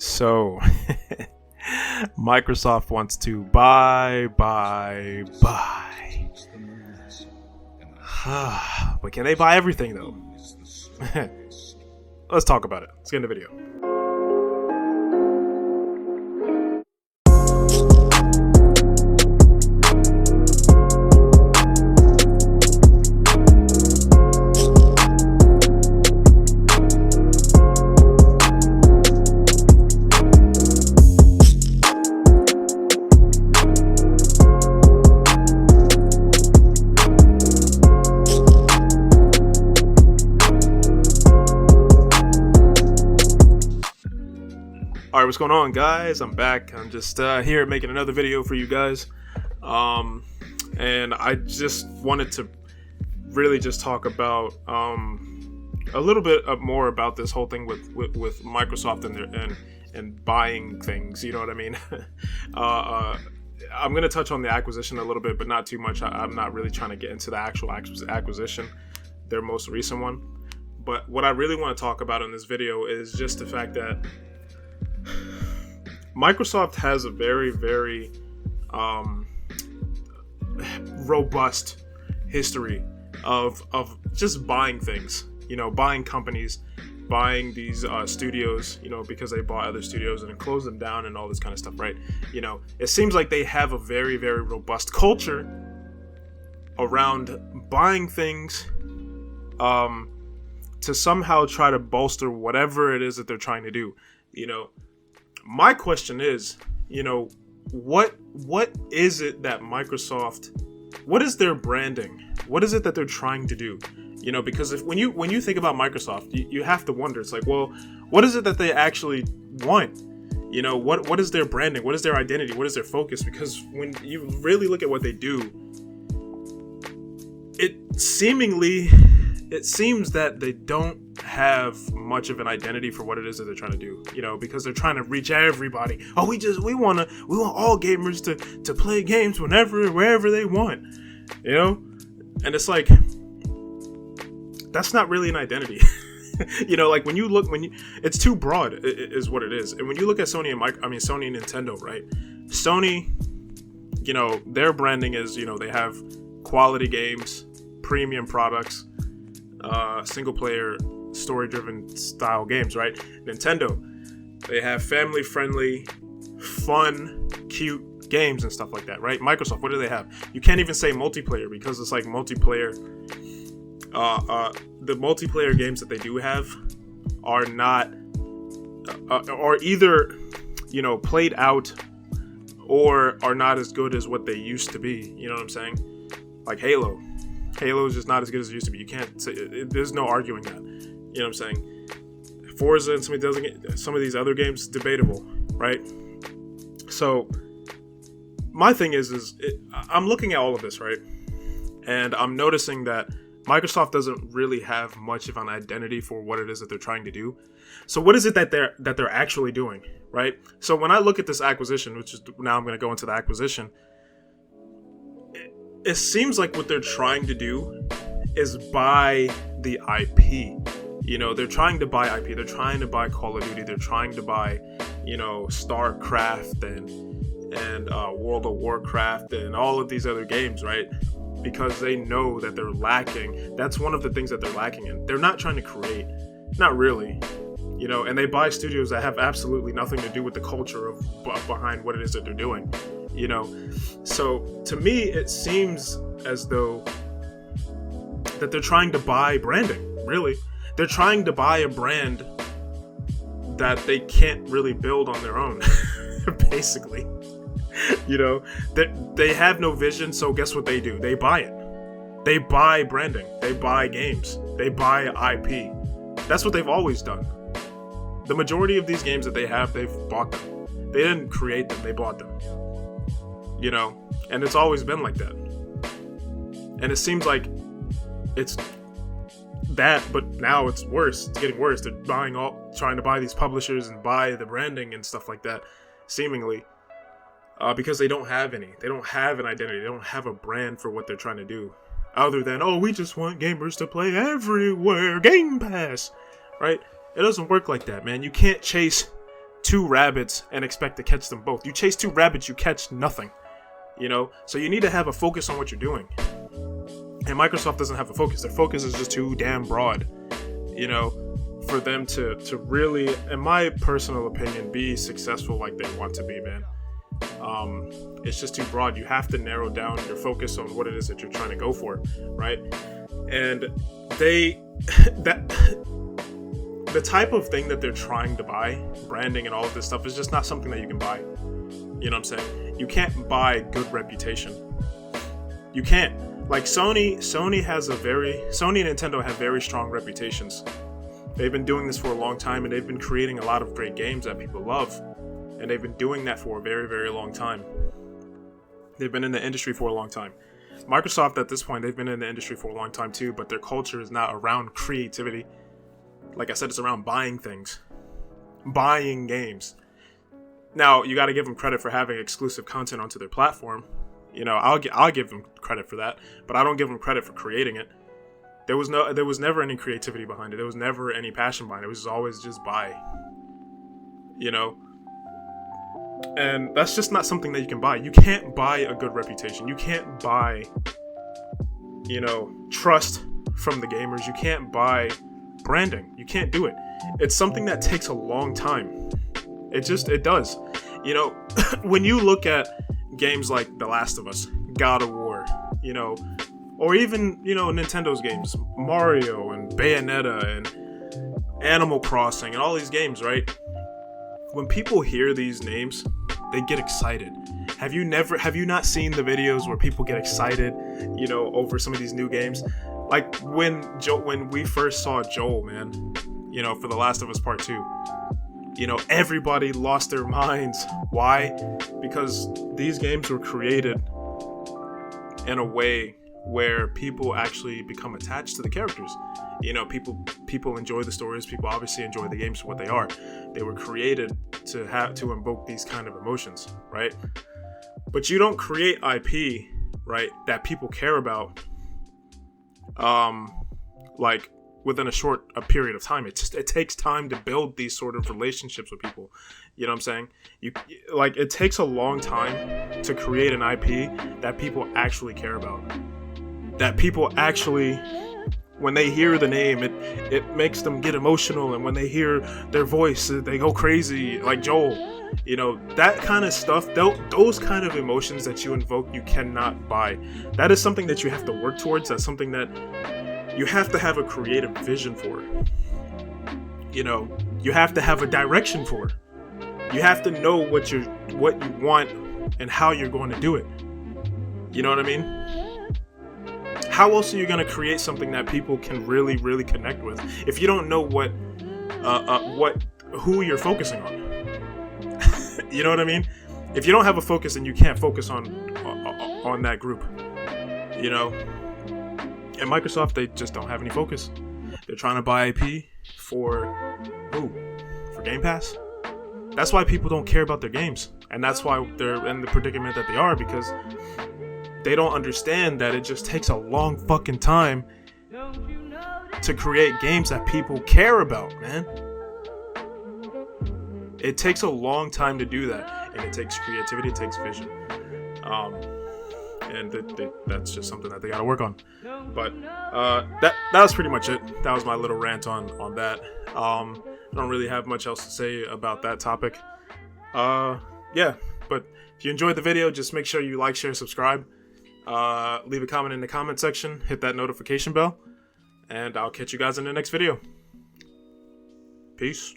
So, Microsoft wants to buy. But can they buy everything, though? Let's talk about it. Let's get into the video. Alright, what's going on, guys? I'm back. I'm just here making another video for you guys. And I just wanted to really just talk about a little bit more about this whole thing with Microsoft and buying things, you know what I mean? I'm going to touch on the acquisition a little bit, but not too much. I'm not really trying to get into the actual acquisition, their most recent one. But what I really want to talk about in this video is just the fact that Microsoft has a very, very robust history of just buying things, buying companies, buying these studios, because they bought other studios and then closed them down and all this kind of stuff, right? It seems like they have a very, very robust culture around buying things to somehow try to bolster whatever it is that they're trying to do, My question is, what is it that Microsoft, what is their branding? What is it that they're trying to do? Because when you think about Microsoft, you have to wonder. It's like, well, what is it that they actually want? What is their branding? What is their identity? What is their focus? Because when you really look at what they do, it seems that they don't have much of an identity for what it is that they're trying to do, because they're trying to reach everybody. Oh, we want all gamers to play games wherever they want, and it's like, that's not really an identity. Like it's too broad is what it is. And when you look at Sony and Nintendo, right? Sony, their branding is, they have quality games, premium products, single player story-driven style games, right? Nintendo, they have family-friendly, fun, cute games and stuff like that, right? Microsoft, what do they have? You can't even say multiplayer because it's like multiplayer. The multiplayer games that they do have are not, are either, played out or are not as good as what they used to be. You know what I'm saying? Like Halo is just not as good as it used to be. You can't say, there's no arguing that. You know what I'm saying? Forza and some of these other games, debatable, right? So my thing is I'm looking at all of this, right? And I'm noticing that Microsoft doesn't really have much of an identity for what it is that they're trying to do. So what is it that they're actually doing, right? So when I look at this acquisition, which is now I'm going to go into the acquisition, it seems like what they're trying to do is buy the IP. They're trying to buy IP. They're trying to buy Call of Duty. They're trying to buy, StarCraft and World of Warcraft and all of these other games, right? Because they know that they're lacking. That's one of the things that they're lacking in. They're not trying to create, not really, and they buy studios that have absolutely nothing to do with the culture behind what it is that they're doing, So to me, it seems as though that they're trying to buy branding, really. They're trying to buy a brand that they can't really build on their own, basically. They have no vision, so guess what they do? They buy it. They buy branding. They buy games. They buy IP. That's what they've always done. The majority of these games that they have, they've bought them. They didn't create them, they bought them. And it's always been like that. And it seems like it's that, but now it's worse. It's getting worse. They're trying to buy these publishers and buy the branding and stuff like that, seemingly, because they don't have any. They don't have an identity. They don't have a brand for what they're trying to do, other than, oh, we just want gamers to play everywhere, Game Pass, right? It doesn't work like that, man. You can't chase two rabbits and expect to catch them both. You chase two rabbits, you catch nothing. You know, so you need to have a focus on what you're doing. And Microsoft doesn't have a focus. Their focus is just too damn broad, you know, for them to really, in my personal opinion, be successful like they want to be, man. It's just too broad. You have to narrow down your focus on what it is that you're trying to go for, right? And the type of thing that they're trying to buy, branding and all of this stuff, is just not something that you can buy. You know what I'm saying? You can't buy good reputation. You can't. Like Sony and Nintendo have very strong reputations. They've been doing this for a long time, and they've been creating a lot of great games that people love. And they've been doing that for a very, very long time. They've been in the industry for a long time. Microsoft, at this point, they've been in the industry for a long time too, but their culture is not around creativity. Like I said, it's around buying things. Buying games. Now, you got to give them credit for having exclusive content onto their platform. You know, I'll give them credit for that, but I don't give them credit for creating it. There was never any creativity behind it. There was never any passion behind it. It was always just buy. You know? And that's just not something that you can buy. You can't buy a good reputation. You can't buy, you know, trust from the gamers. You can't buy branding. You can't do it. It's something that takes a long time. It does. You know, when you look at games like The Last of Us, God of War, you know, or even, you know, Nintendo's games, Mario and Bayonetta and Animal Crossing and all these games, right? When people hear these names, they get excited. Have you not seen the videos where people get excited, you know, over some of these new games? Like when we first saw Joel, man, you know, for The Last of Us Part 2, you know, everybody lost their minds. Why? Because these games were created in a way where people actually become attached to the characters. You know, people enjoy the stories. People obviously enjoy the games for what they are. They were created to invoke these kind of emotions, right? But you don't create IP, right, that people care about, like within a period of time. It takes time to build these sort of relationships with people. You know what I'm saying? It takes a long time to create an IP that people actually care about. That people actually, when they hear the name, it makes them get emotional, and when they hear their voice, they go crazy, like Joel. You know, that kind of stuff, those kind of emotions that you invoke, you cannot buy. That is something that you have to work towards. That's something that you have to have a creative vision for. You know, you have to have a direction for. You have to know what you want and how you're going to do it. You know what I mean? How else are you going to create something that people can really, really connect with if you don't know who you're focusing on? You know what I mean? If you don't have a focus, then you can't focus on that group. You know? And Microsoft, they just don't have any focus. They're trying to buy IP for who? For Game Pass? That's why people don't care about their games. And that's why they're in the predicament that they are, because they don't understand that it just takes a long fucking time to create games that people care about, man. It takes a long time to do that, and it takes creativity, it takes vision, and that's just something that they gotta work on. But that was pretty much it. That was my little rant on that. I don't really have much else to say about that topic. Yeah, but if you enjoyed the video, just make sure you like, share, subscribe. Leave a comment in the comment section, hit that notification bell, and I'll catch you guys in the next video. Peace.